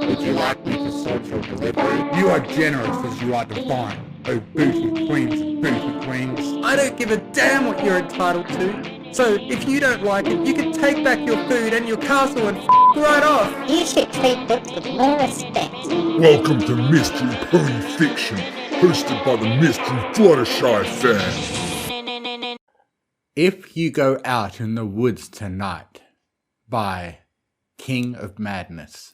Would you like me to sort your delivery? You are generous as you are divine, oh booty queens and booty queens. I don't give a damn what you're entitled to. So if you don't like it, you can take back your food and your castle and right off. You should treat them with more respect. Welcome to Mystery Pony Fiction, hosted by the Mystery Fluttershy fan. If You Go Out in the Woods Tonight by King of Madness.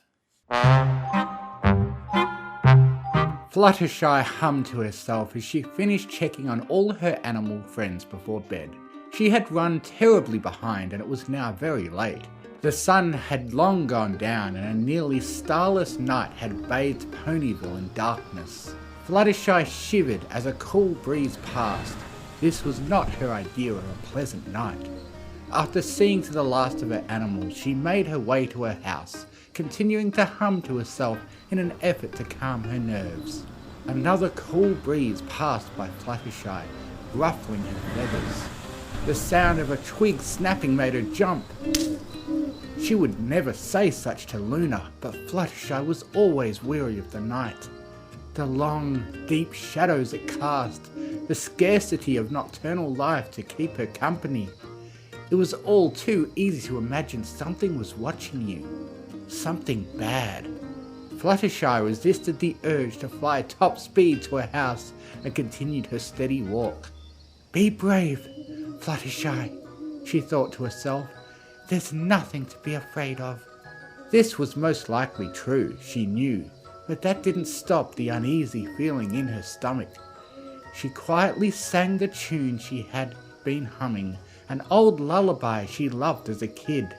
Fluttershy hummed to herself as she finished checking on all her animal friends before bed. She had run terribly behind and it was now very late. The sun had long gone down and a nearly starless night had bathed Ponyville in darkness. Fluttershy shivered as a cool breeze passed. This was not her idea of a pleasant night. After seeing to the last of her animals, she made her way to her house, continuing to hum to herself in an effort to calm her nerves. Another cool breeze passed by Fluttershy, ruffling her feathers. The sound of a twig snapping made her jump. She would never say such to Luna, but Fluttershy was always weary of the night. The long, deep shadows it cast, the scarcity of nocturnal life to keep her company. It was all too easy to imagine something was watching you. Something bad. Fluttershy resisted the urge to fly top speed to her house and continued her steady walk. Be brave, Fluttershy, she thought to herself. There's nothing to be afraid of. This was most likely true, she knew, but that didn't stop the uneasy feeling in her stomach. She quietly sang the tune she had been humming, an old lullaby she loved as a kid.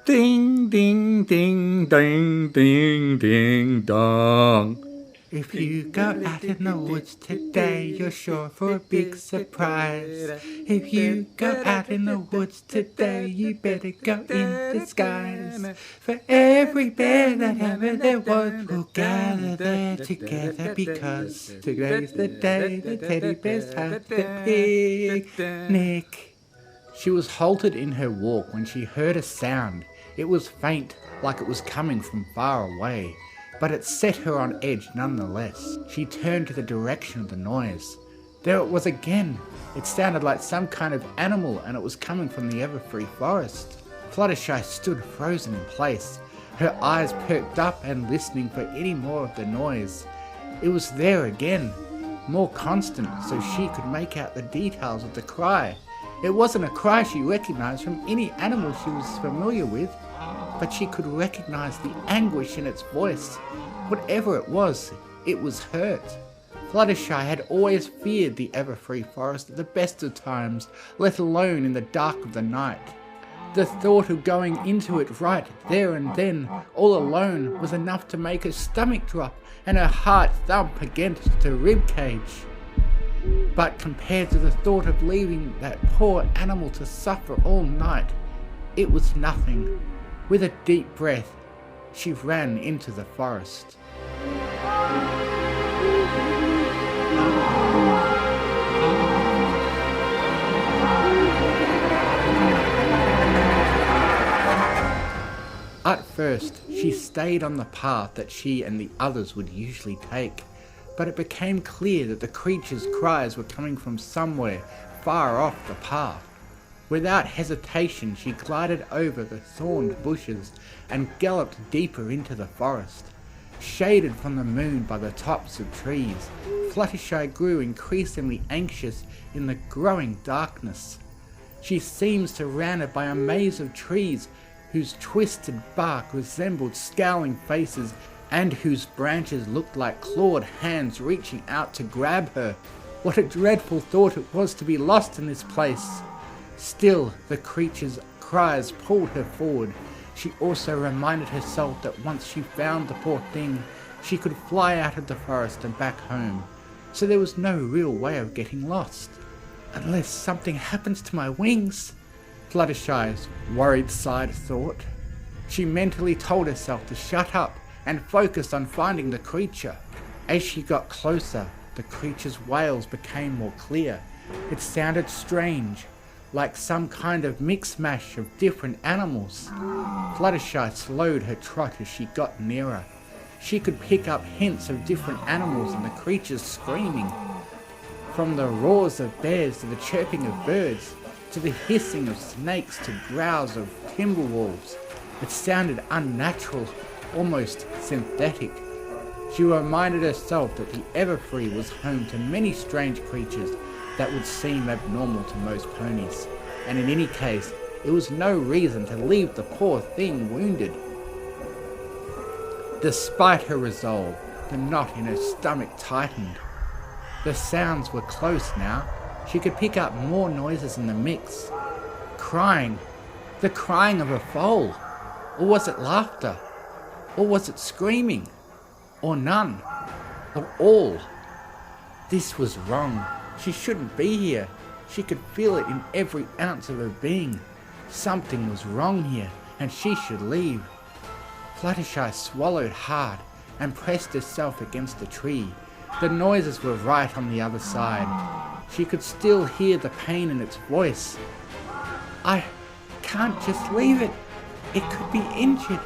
Ding, ding, ding, ding, ding, ding, dong. If you go out in the woods today, you're sure for a big surprise. If you go out in the woods today, you better go in disguise. For every bear that ever there was will gather there together, because today's the day the teddy bears have the picnic. She was halted in her walk when she heard a sound. It was faint, like it was coming from far away, but it set her on edge nonetheless. She turned to the direction of the noise. There it was again. It sounded like some kind of animal and it was coming from the Everfree Forest. Fluttershy stood frozen in place, her eyes perked up and listening for any more of the noise. It was there again, more constant so she could make out the details of the cry. It wasn't a cry she recognized from any animal she was familiar with, but she could recognize the anguish in its voice. Whatever it was hurt. Fluttershy had always feared the Everfree Forest at the best of times, let alone in the dark of the night. The thought of going into it right there and then, all alone, was enough to make her stomach drop and her heart thump against her ribcage. But compared to the thought of leaving that poor animal to suffer all night, it was nothing. With a deep breath, she ran into the forest. At first, she stayed on the path that she and the others would usually take, but it became clear that the creature's cries were coming from somewhere far off the path. Without hesitation, she glided over the thorned bushes and galloped deeper into the forest. Shaded from the moon by the tops of trees, Fluttershy grew increasingly anxious in the growing darkness. She seemed surrounded by a maze of trees whose twisted bark resembled scowling faces and whose branches looked like clawed hands reaching out to grab her. What a dreadful thought it was to be lost in this place. Still, the creature's cries pulled her forward. She also reminded herself that once she found the poor thing, she could fly out of the forest and back home. So there was no real way of getting lost. Unless something happens to my wings, Fluttershy's worried side thought. She mentally told herself to shut up and focus on finding the creature. As she got closer, the creature's wails became more clear. It sounded strange, like some kind of mix-mash of different animals. Fluttershy slowed her trot as she got nearer. She could pick up hints of different animals and the creatures screaming. From the roars of bears to the chirping of birds, to the hissing of snakes to growls of timber wolves. It sounded unnatural, almost synthetic. She reminded herself that the Everfree was home to many strange creatures that would seem abnormal to most ponies, and in any case, it was no reason to leave the poor thing wounded. Despite her resolve, the knot in her stomach tightened. The sounds were close now. She could pick up more noises in the mix. Crying. The crying of a foal. Or was it laughter? Or was it screaming? Or none? Or all? This was wrong. She shouldn't be here. She could feel it in every ounce of her being. Something was wrong here, and she should leave. Fluttershy swallowed hard and pressed herself against the tree. The noises were right on the other side. She could still hear the pain in its voice. I can't just leave it. It could be injured,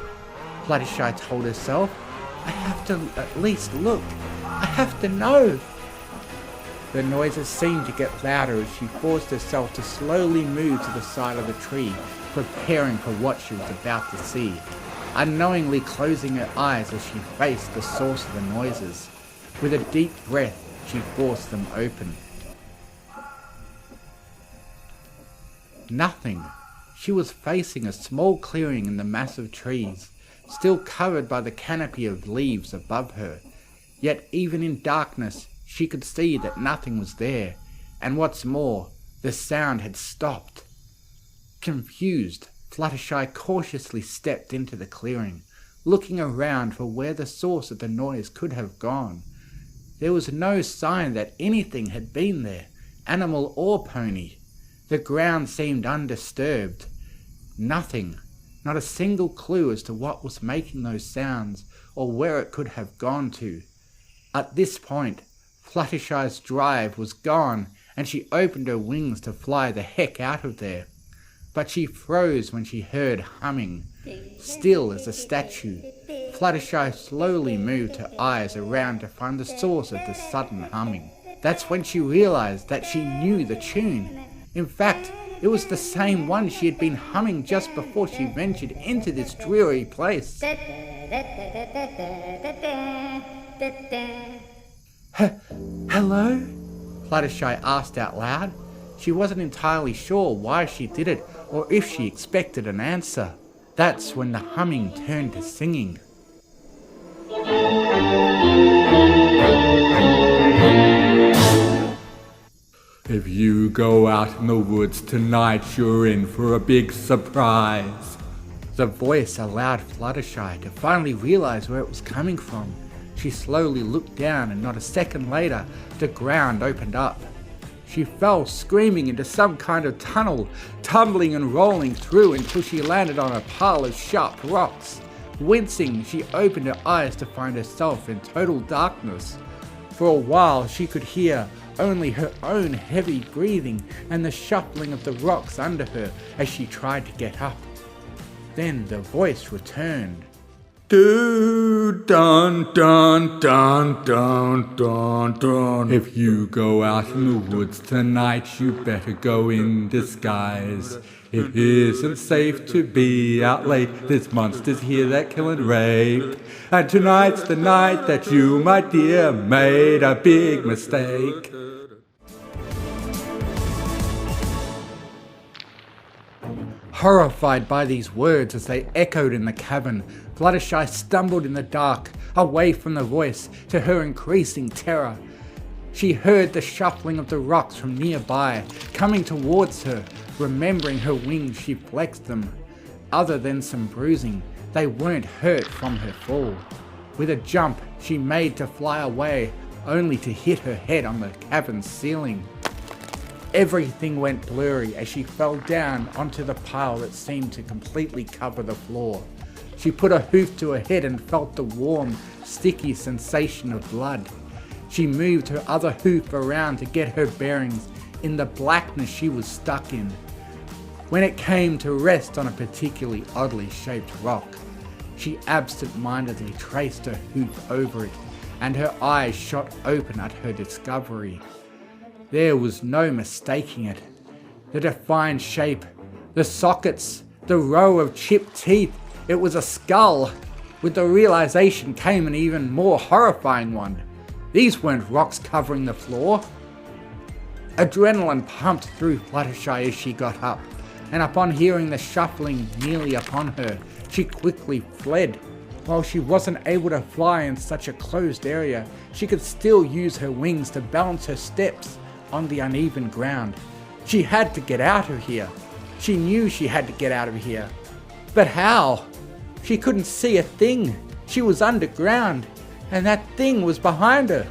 Fluttershy told herself. I have to at least look. I have to know. The noises seemed to get louder as she forced herself to slowly move to the side of the tree, preparing for what she was about to see, unknowingly closing her eyes as she faced the source of the noises. With a deep breath, she forced them open. Nothing. She was facing a small clearing in the massive trees, still covered by the canopy of leaves above her. Yet even in darkness, she could see that nothing was there, and what's more, the sound had stopped. Confused, Fluttershy cautiously stepped into the clearing, looking around for where the source of the noise could have gone. There was no sign that anything had been there, animal or pony. The ground seemed undisturbed. Nothing, not a single clue as to what was making those sounds or where it could have gone to. At this point, Fluttershy's drive was gone and she opened her wings to fly the heck out of there. But she froze when she heard humming. Still as a statue, Fluttershy slowly moved her eyes around to find the source of the sudden humming. That's when she realized that she knew the tune. In fact, it was the same one she had been humming just before she ventured into this dreary place. Hello? Fluttershy asked out loud. She wasn't entirely sure why she did it or if she expected an answer. That's when the humming turned to singing. If you go out in the woods tonight, you're in for a big surprise. The voice allowed Fluttershy to finally realize where it was coming from. She slowly looked down and not a second later, the ground opened up. She fell screaming into some kind of tunnel, tumbling and rolling through until she landed on a pile of sharp rocks. Wincing, she opened her eyes to find herself in total darkness. For a while, she could hear only her own heavy breathing and the shuffling of the rocks under her as she tried to get up. Then the voice returned. Do dun dun dun dun dun dun. If you go out in the woods tonight, you better go in disguise. It isn't safe to be out late. There's monsters here that kill and rape. And tonight's the night that you, my dear, made a big mistake. Horrified by these words as they echoed in the cavern, Fluttershy stumbled in the dark, away from the voice, to her increasing terror. She heard the shuffling of the rocks from nearby, coming towards her. Remembering her wings, she flexed them. Other than some bruising, they weren't hurt from her fall. With a jump, she made to fly away, only to hit her head on the cavern's ceiling. Everything went blurry as she fell down onto the pile that seemed to completely cover the floor. She put a hoof to her head and felt the warm, sticky sensation of blood. She moved her other hoof around to get her bearings in the blackness she was stuck in. When it came to rest on a particularly oddly shaped rock, She absent-mindedly traced her hoof over it, and her eyes shot open at her discovery. There was no mistaking it. The defined shape, the sockets, the row of chipped teeth, it was a skull. With the realization came an even more horrifying one. These weren't rocks covering the floor. Adrenaline pumped through Fluttershy as she got up, and upon hearing the shuffling nearly upon her, she quickly fled. While she wasn't able to fly in such a closed area, she could still use her wings to balance her steps on the uneven ground. She had to get out of here. She knew she had to get out of here. But how? She couldn't see a thing. She was underground, and that thing was behind her.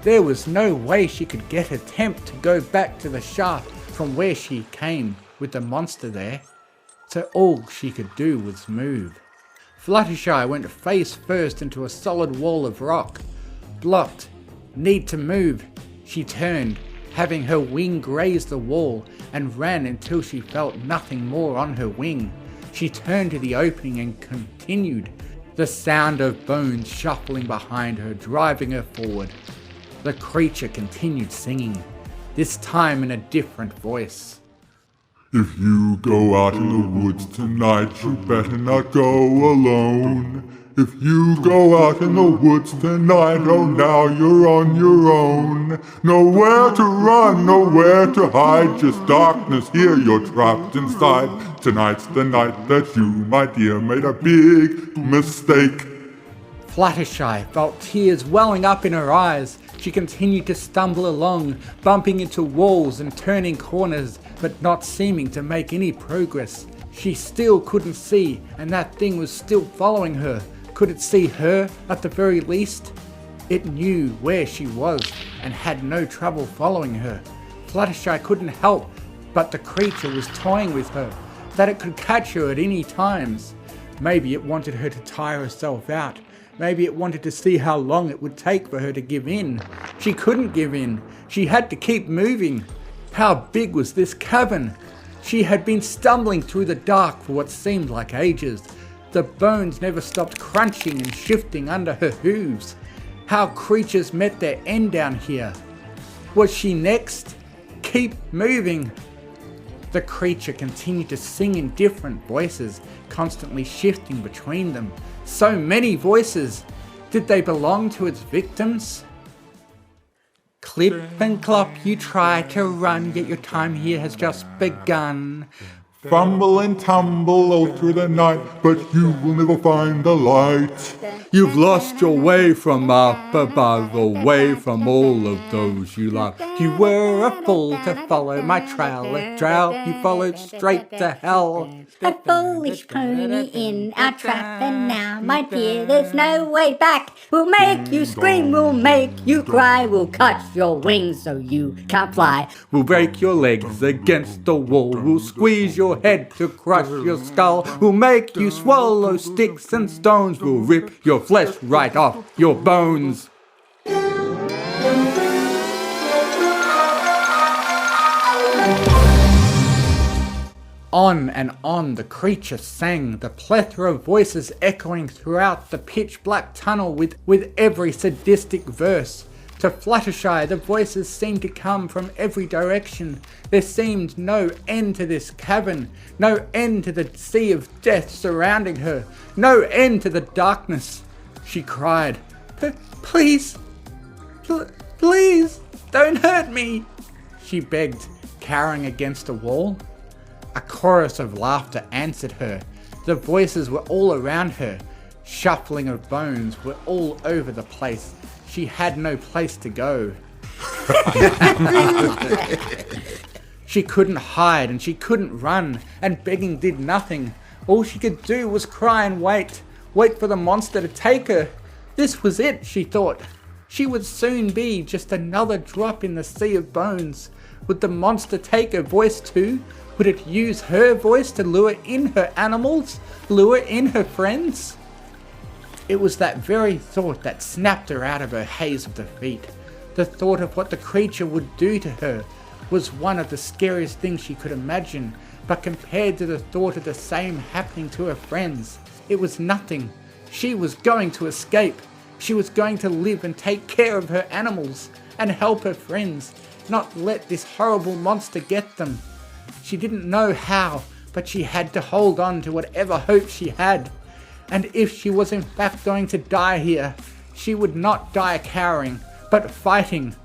There was no way she could attempt to go back to the shaft from where she came with the monster there. So all she could do was move. Fluttershy went face first into a solid wall of rock. Blocked. Need to move. She turned, having her wing graze the wall, and ran until she felt nothing more on her wing. She turned to the opening and continued, the sound of bones shuffling behind her, driving her forward. The creature continued singing, this time in a different voice. If you go out in the woods tonight, you better not go alone. If you go out in the woods tonight, oh now you're on your own. Nowhere to run, nowhere to hide, just darkness here, you're trapped inside. Tonight's the night that you, my dear, made a big mistake. Fluttershy felt tears welling up in her eyes. She continued to stumble along, bumping into walls and turning corners, but not seeming to make any progress. She still couldn't see, and that thing was still following her. Could it see her, at the very least? It knew where she was, and had no trouble following her. Fluttershy couldn't help, but the creature was toying with her, that it could catch her at any times. Maybe it wanted her to tire herself out. Maybe it wanted to see how long it would take for her to give in. She couldn't give in. She had to keep moving. How big was this cavern? She had been stumbling through the dark for what seemed like ages. The bones never stopped crunching and shifting under her hooves. How creatures met their end down here. Was she next? Keep moving. The creature continued to sing in different voices, constantly shifting between them. So many voices. Did they belong to its victims? Clip and clop, you try to run, yet your time here has just begun. Fumble and tumble all through the night, but you will never find the light. You've lost your way from up above, away from all of those you love. You were a fool to follow my trail, a trail you followed straight to hell. A foolish pony in our trap, and now, my dear, there's no way back. We'll make you scream, we'll make you cry, we'll cut your wings so you can't fly. We'll break your legs against the wall, we'll squeeze your head to crush your skull, we'll make you swallow sticks and stones, we'll rip your flesh right off your bones. On and on the creature sang, the plethora of voices echoing throughout the pitch-black tunnel with every sadistic verse. To Fluttershy, the voices seemed to come from every direction. There seemed no end to this cavern, no end to the sea of death surrounding her, no end to the darkness. She cried, "Please, please, don't hurt me," she begged, cowering against a wall. A chorus of laughter answered her. The voices were all around her. Shuffling of bones were all over the place. She had no place to go. She couldn't hide and she couldn't run, and begging did nothing. All she could do was cry and wait for the monster to take her. This was it, she thought. She would soon be just another drop in the sea of bones. Would the monster take her voice too? Would it use her voice to lure in her animals? Lure in her friends? It was that very thought that snapped her out of her haze of defeat. The thought of what the creature would do to her was one of the scariest things she could imagine, but compared to the thought of the same happening to her friends, It was nothing. She was going to escape. She was going to live and take care of her animals and help her friends, not let this horrible monster get them. She didn't know how, but she had to hold on to whatever hope she had. And if she was in fact going to die here, she would not die cowering, but fighting.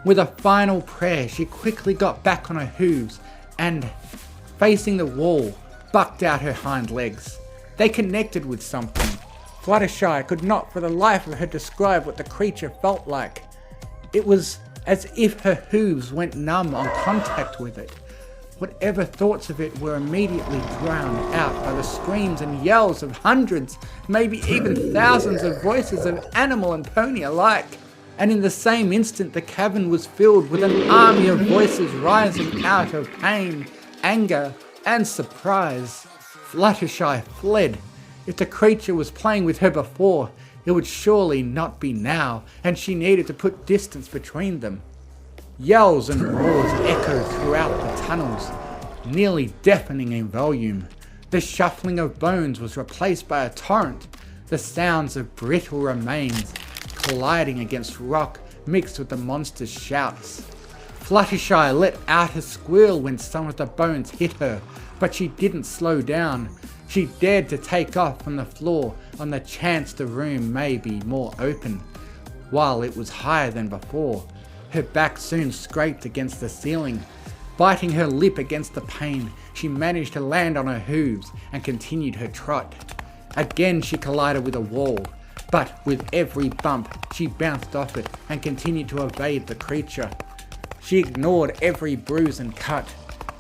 With a final prayer, she quickly got back on her hooves and, facing the wall, bucked out her hind legs. They connected with something. Fluttershy could not for the life of her describe what the creature felt like. It was as if her hooves went numb on contact with it. Whatever thoughts of it were immediately drowned out by the screams and yells of hundreds, maybe even thousands of voices of animal and pony alike. And in the same instant the cavern was filled with an army of voices rising out of pain, anger, and surprise. Fluttershy fled. If the creature was playing with her before, it would surely not be now, and she needed to put distance between them. Yells and roars echoed throughout the tunnels, nearly deafening in volume. The shuffling of bones was replaced by a torrent, the sounds of brittle remains colliding against rock mixed with the monster's shouts. Fluttershy let out a squeal when some of the bones hit her, but she didn't slow down. She dared to take off from the floor on the chance the room may be more open. While it was higher than before, her back soon scraped against the ceiling. Biting her lip against the pain, she managed to land on her hooves and continued her trot. Again she collided with a wall, but with every bump she bounced off it and continued to evade the creature. She ignored every bruise and cut.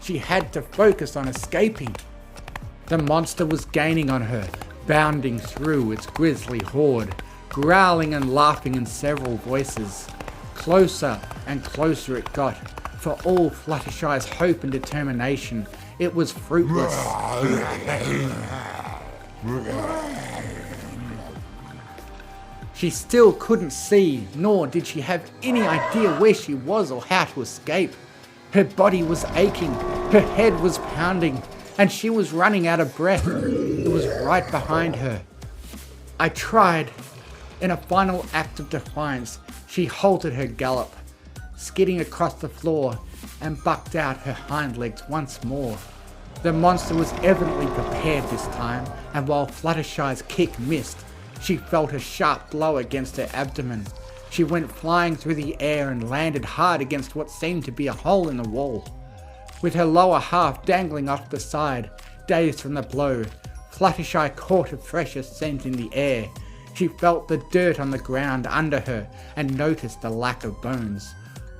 She had to focus on escaping. The monster was gaining on her, bounding through its grisly horde, growling and laughing in several voices. Closer and closer it got. For all Fluttershy's hope and determination, it was fruitless. She still couldn't see, nor did she have any idea where she was or how to escape. Her body was aching, her head was pounding, and she was running out of breath. It was right behind her. I tried. In a final act of defiance, she halted her gallop, skidding across the floor, and bucked out her hind legs once more. The monster was evidently prepared this time, and while Fluttershy's kick missed, she felt a sharp blow against her abdomen. She went flying through the air and landed hard against what seemed to be a hole in the wall. With her lower half dangling off the side, dazed from the blow, Fluttershy caught a fresher scent in the air. She felt the dirt on the ground under her and noticed the lack of bones.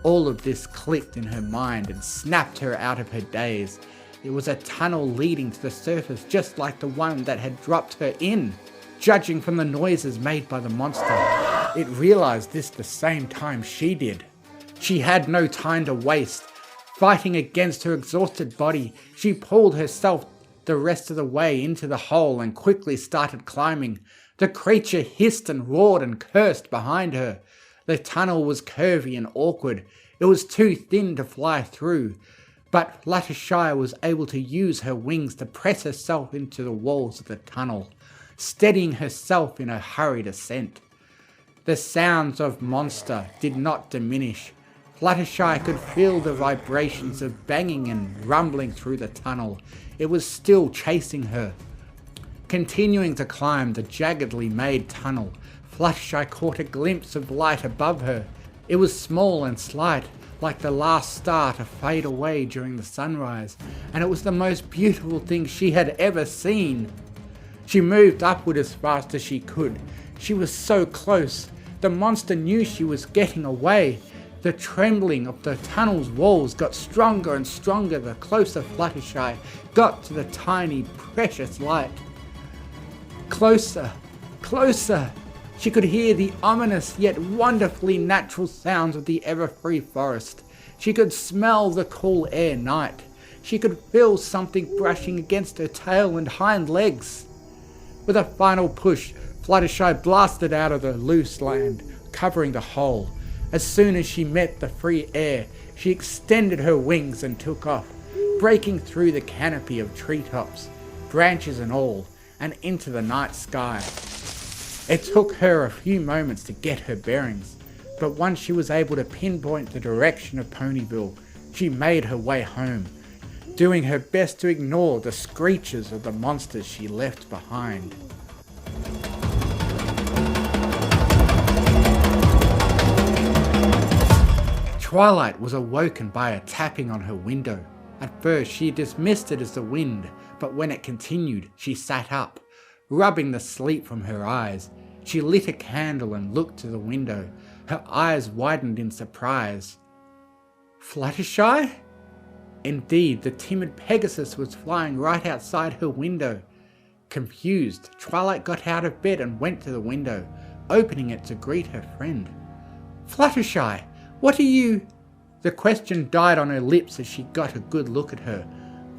All of this clicked in her mind and snapped her out of her daze. It was a tunnel leading to the surface just like the one that had dropped her in. Judging from the noises made by the monster, it realized this the same time she did. She had no time to waste. Fighting against her exhausted body, she pulled herself the rest of the way into the hole and quickly started climbing. The creature hissed and roared and cursed behind her. The tunnel was curvy and awkward. It was too thin to fly through, but Fluttershy was able to use her wings to press herself into the walls of the tunnel, steadying herself in her hurried ascent. The sounds of monster did not diminish. Fluttershy could feel the vibrations of banging and rumbling through the tunnel. It was still chasing her. Continuing to climb the jaggedly made tunnel, Fluttershy caught a glimpse of light above her. It was small and slight, like the last star to fade away during the sunrise, and it was the most beautiful thing she had ever seen. She moved upward as fast as she could. She was so close. The monster knew she was getting away. The trembling of the tunnel's walls got stronger and stronger the closer Fluttershy got to the tiny, precious light. Closer, closer. She could hear the ominous yet wonderfully natural sounds of the Everfree Forest. She could smell the cool air night. She could feel something brushing against her tail and hind legs. With a final push, Fluttershy blasted out of the loose land, covering the hole. As soon as she met the free air, she extended her wings and took off, breaking through the canopy of treetops, branches and all, and into the night sky. It took her a few moments to get her bearings, but once she was able to pinpoint the direction of Ponyville, she made her way home, doing her best to ignore the screeches of the monsters she left behind. Twilight was awoken by a tapping on her window. At first she dismissed it as the wind, but when it continued, she sat up. Rubbing the sleep from her eyes, she lit a candle and looked to the window. Her eyes widened in surprise. Fluttershy? Indeed, the timid Pegasus was flying right outside her window. Confused, Twilight got out of bed and went to the window, opening it to greet her friend. Fluttershy, what are you? The question died on her lips as she got a good look at her.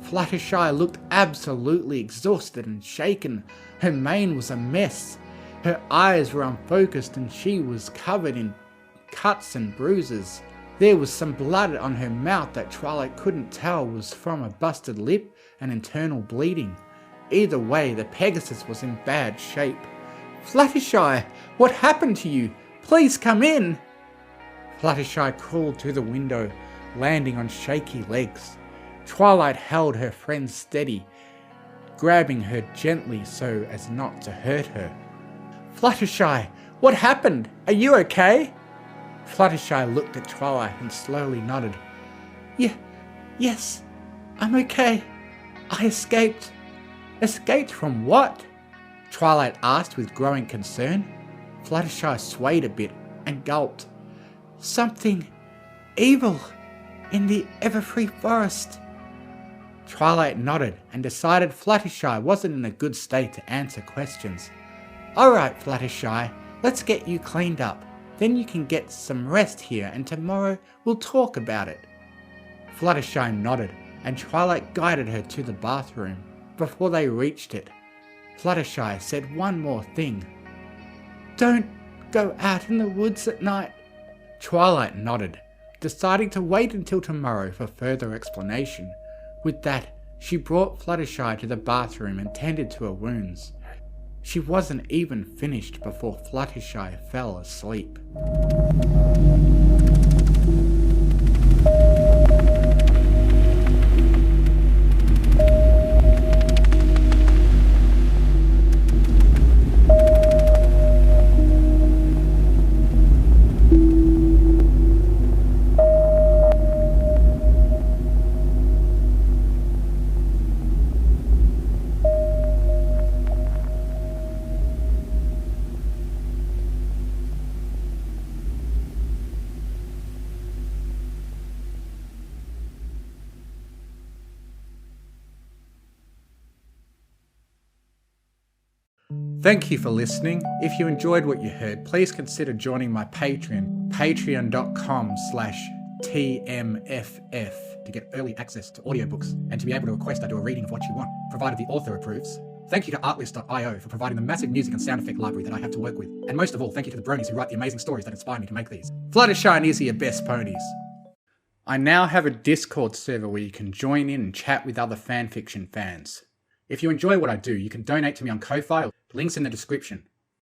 Fluttershy looked absolutely exhausted and shaken. Her mane was a mess. Her eyes were unfocused and she was covered in cuts and bruises. There was some blood on her mouth that Twilight couldn't tell was from a busted lip and internal bleeding. Either way, the Pegasus was in bad shape. Fluttershy, what happened to you? Please come in. Fluttershy crawled to the window, landing on shaky legs. Twilight held her friend steady, grabbing her gently so as not to hurt her. Fluttershy, what happened? Are you okay? Fluttershy looked at Twilight and slowly nodded. Yes, I'm okay. I escaped. Escaped from what? Twilight asked with growing concern. Fluttershy swayed a bit and gulped. Something evil in the Everfree Forest. Twilight nodded and decided Fluttershy wasn't in a good state to answer questions. Alright Fluttershy, let's get you cleaned up. Then you can get some rest here and tomorrow we'll talk about it. Fluttershy nodded and Twilight guided her to the bathroom. Before they reached it, Fluttershy said one more thing. Don't go out in the woods at night. Twilight nodded, deciding to wait until tomorrow for further explanation. With that, she brought Fluttershy to the bathroom and tended to her wounds. She wasn't even finished before Fluttershy fell asleep. Thank you for listening. If you enjoyed what you heard, please consider joining my Patreon, patreon.com/TMFF, to get early access to audiobooks and to be able to request I do a reading of what you want, provided the author approves. Thank you to Artlist.io for providing the massive music and sound effect library that I have to work with. And most of all, thank you to the bronies who write the amazing stories that inspire me to make these. Fluttershy and Izzy are best ponies. I now have a Discord server where you can join in and chat with other fanfiction fans. If you enjoy what I do, you can donate to me on Ko-Fi, links in the description.